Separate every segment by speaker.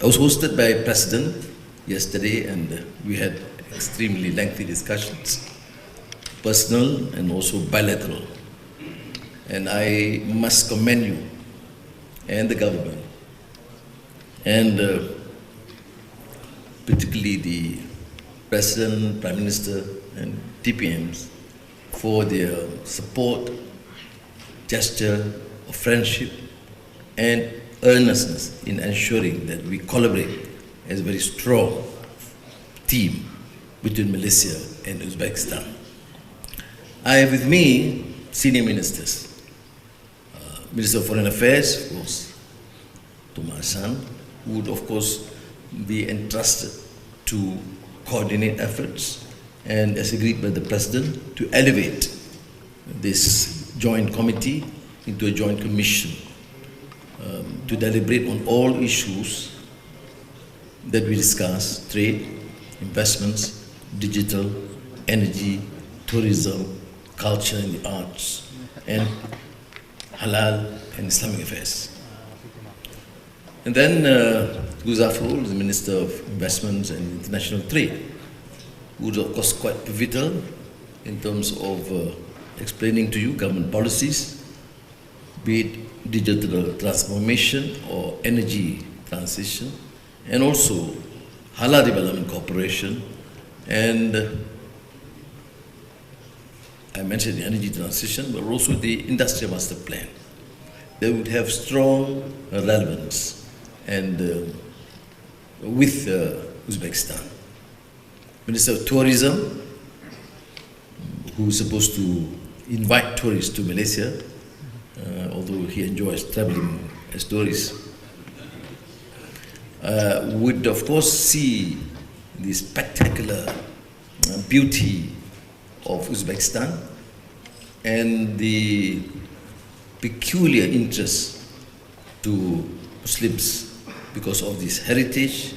Speaker 1: I was hosted by President yesterday, and we had extremely lengthy discussions, personal and also bilateral. And I must commend you and the government, and particularly the President, Prime Minister, and TPMs for their support, gesture of friendship, and earnestness in ensuring that we collaborate as a very strong team between Malaysia and Uzbekistan. I have with me senior ministers. Minister of Foreign Affairs, of course, Thomas Han, who would of course be entrusted to coordinate efforts and, as agreed by the President, to elevate this joint committee into a joint commission to deliberate on all issues that we discuss: trade, investments, digital, energy, tourism, culture and the arts, and halal and Islamic affairs. And then Guzafrul, the Minister of Investments and International Trade, who was of course quite pivotal in terms of explaining to you government policies, be it digital transformation or energy transition, and also halal development cooperation, and I mentioned the energy transition, but also the industrial master plan. They would have strong relevance and with Uzbekistan. Minister of Tourism, who is supposed to invite tourists to Malaysia, although he enjoys traveling as tourists, would of course see the spectacular beauty of Uzbekistan and the peculiar interest to Muslims because of this heritage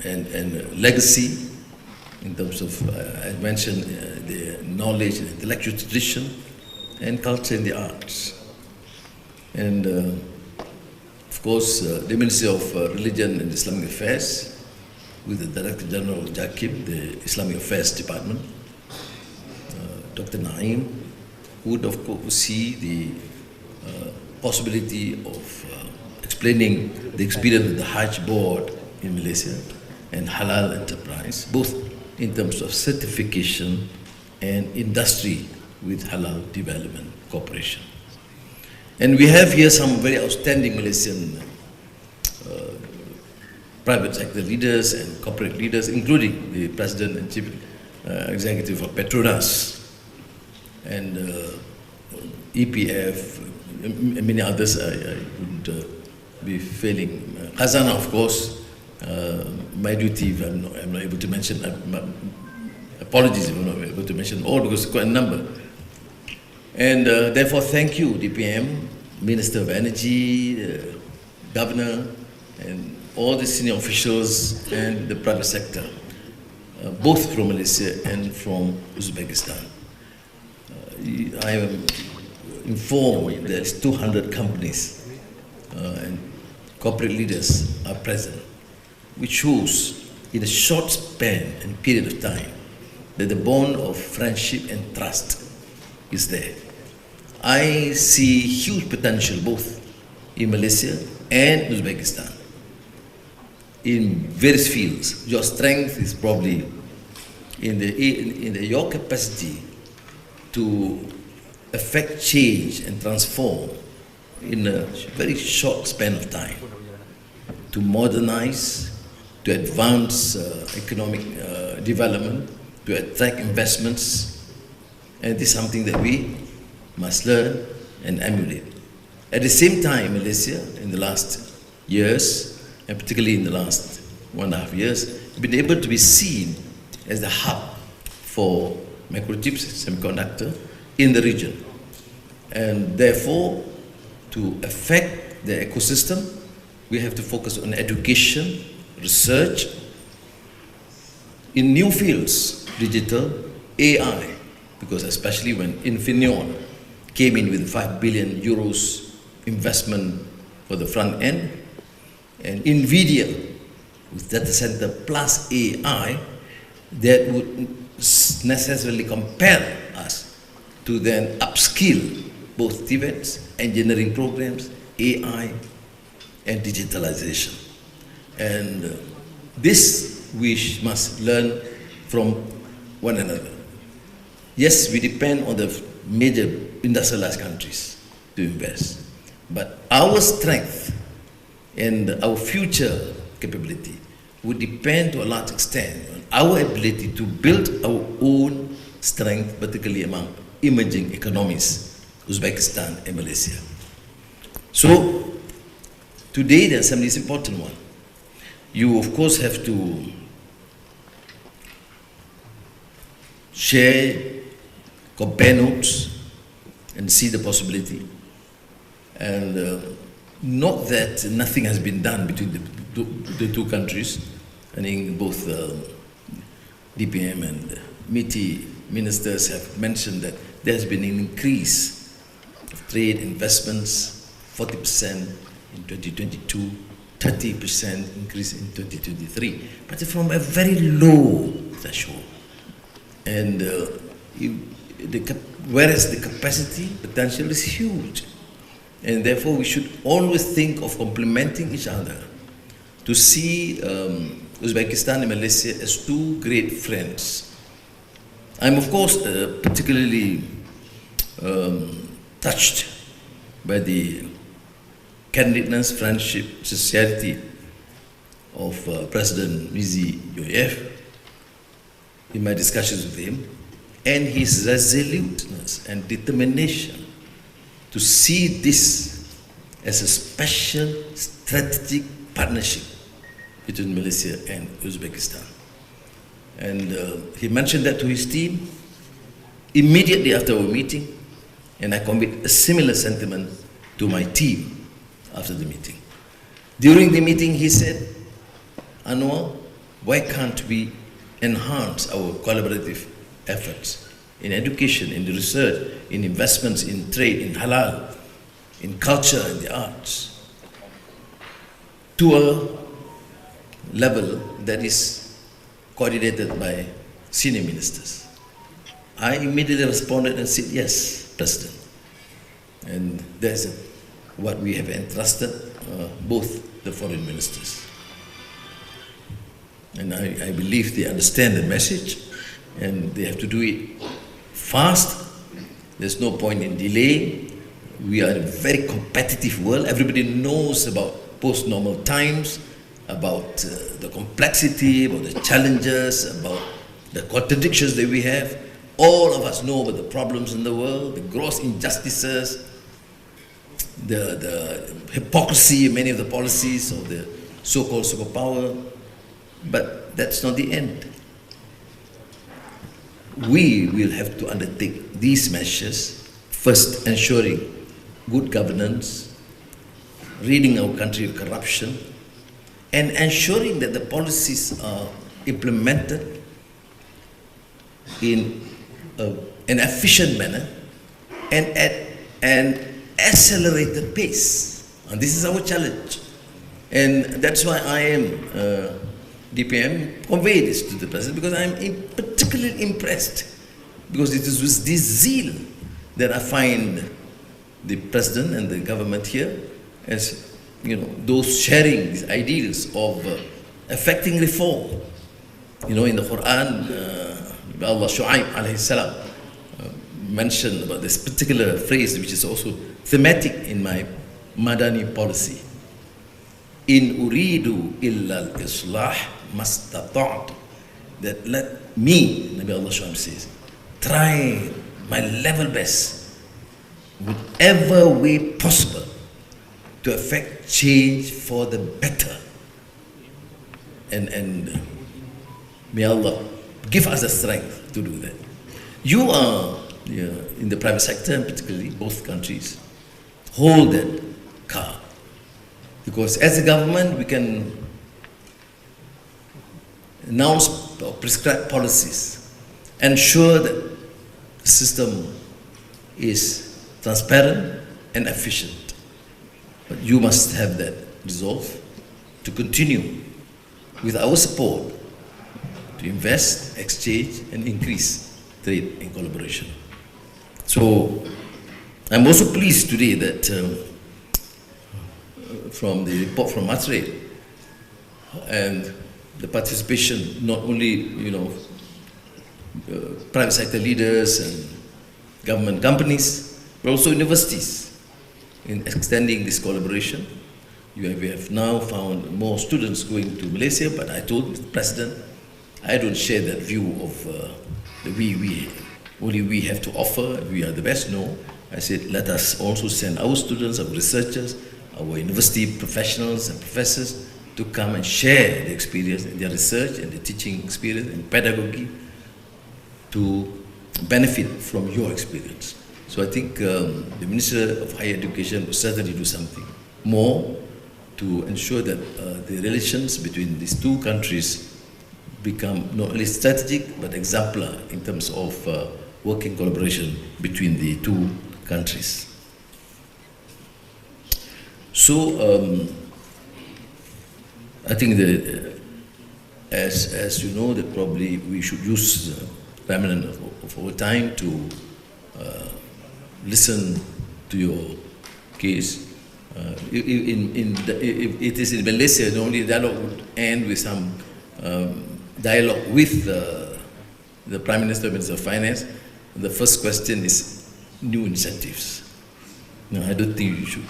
Speaker 1: and legacy in terms of, I mentioned, the knowledge and intellectual tradition and culture and the arts. And of course, the Ministry of Religion and Islamic Affairs, with the Director General Jakib, the Islamic Affairs Department, Dr. Naeem, would of course see the possibility of explaining the experience of the Hajj Board in Malaysia and Halal Enterprise, both in terms of certification and industry with Halal Development Corporation. And we have here some very outstanding Malaysian private sector leaders and corporate leaders, including the President and Chief Executive of Petronas and EPF, and many others I would be failing. Khazanah, of course, my duty if I'm not able to mention, apologies if I'm not able to mention all, because it's quite a number. And therefore, thank you, DPM, Minister of Energy, Governor, and all the senior officials and the private sector, both from Malaysia and from Uzbekistan. I am informed there's 200 companies and corporate leaders are present, which shows in a short span and period of time that the bond of friendship and trust is there. I see huge potential both in Malaysia and Uzbekistan in various fields. Your strength is probably in your capacity to affect change and transform in a very short span of time, to modernize, to advance economic development, to attract investments, and this is something that we must learn and emulate. At the same time, Malaysia, in the last years, and particularly in the last 1.5 years, have been able to be seen as the hub for microchips, semiconductor, in the region. And therefore, to affect the ecosystem, we have to focus on education, research, in new fields, digital, AI, because especially when Infineon came in with 5 billion euros investment for the front end, and NVIDIA with data center plus AI, that would necessarily compel us to then upskill both TVETs, engineering programs, AI, and digitalization. And this we must learn from one another. Yes, we depend on the major industrialized countries to invest, but our strength and our future capability would depend to a large extent on our ability to build our own strength, particularly among emerging economies, Uzbekistan and Malaysia. So, today the assembly is an important one. You, of course, have to share, compare notes, and see the possibility. And not that nothing has been done between the two countries. I think both DPM and MITI ministers have mentioned that there has been an increase of trade investments, 40% in 2022, 30% increase in 2023, but from a very low threshold. And whereas the capacity potential is huge. And therefore we should always think of complementing each other to see Uzbekistan and Malaysia as two great friends. I'm of course particularly touched by the candidness, friendship, sincerity of President Mirziyoyev in my discussions with him, and his resoluteness and determination to see this as a special strategic partnership between Malaysia and Uzbekistan. And he mentioned that to his team immediately after our meeting, and I conveyed a similar sentiment to my team after the meeting. During the meeting, he said, Anwar, why can't we enhance our collaborative efforts in education, in the research, in investments, in trade, in halal, in culture and the arts, to a level that is coordinated by senior ministers. I immediately responded and said, yes, President. And that's what we have entrusted both the foreign ministers. And I believe they understand the message, and they have to do it fast. There's no point in delay. We are in a very competitive world. Everybody knows about post-normal times, about the complexity, about the challenges, about the contradictions that we have. All of us know about the problems in the world, the gross injustices, the hypocrisy in many of the policies of the so-called superpower. But that's not the end. We will have to undertake these measures, first ensuring good governance, ridding our country of corruption, and ensuring that the policies are implemented in an efficient manner and at an accelerated pace. And this is our challenge. And that's why I am DPM convey this to the President, because I'm particularly impressed, because it is with this zeal that I find the President and the government here as, you know, those sharing these ideals of effecting reform. You know, in the Quran, Allah Shu'aib alayhi salam mentioned about this particular phrase, which is also thematic in my Madani policy. In uridu illa al-islah mastata'tu. That let me, Nabi Allah Shu'aib says, try my level best, whatever way possible, to effect change for the better. And may Allah give us the strength to do that. You are, in the private sector, and particularly both countries, hold that card. Because as a government, we can announce or prescribe policies, ensure that the system is transparent and efficient. But you must have that resolve, to continue with our support to invest, exchange, and increase trade and collaboration. So I'm also pleased today that from the report from Matrade and the participation, not only private sector leaders and government companies, but also universities in extending this collaboration. We have now found more students going to Malaysia, but I told the President, I don't share that view of only we have to offer, we are the best. No, I said, let us also send our students, our researchers, our university professionals and professors to come and share the experience and their research and the teaching experience and pedagogy to benefit from your experience. So I think the Minister of Higher Education will certainly do something more to ensure that the relations between these two countries become not only strategic but exemplar in terms of working collaboration between the two countries. So I think that as you know, that probably we should use the remnant of our time to listen to your case. It is in Malaysia, the only dialogue would end with some dialogue with the Prime Minister, Minister of Finance. The first question is new incentives. No, I don't think you should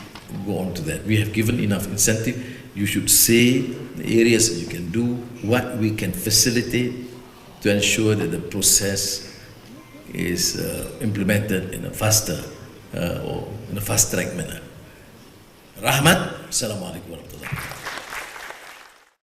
Speaker 1: go on to that. We have given enough incentive. You should say the areas that you can do, what we can facilitate to ensure that the process is implemented in a faster or in a fast-track manner. Rahmat, Assalamualaikum warahmatullahi wabarakatuh.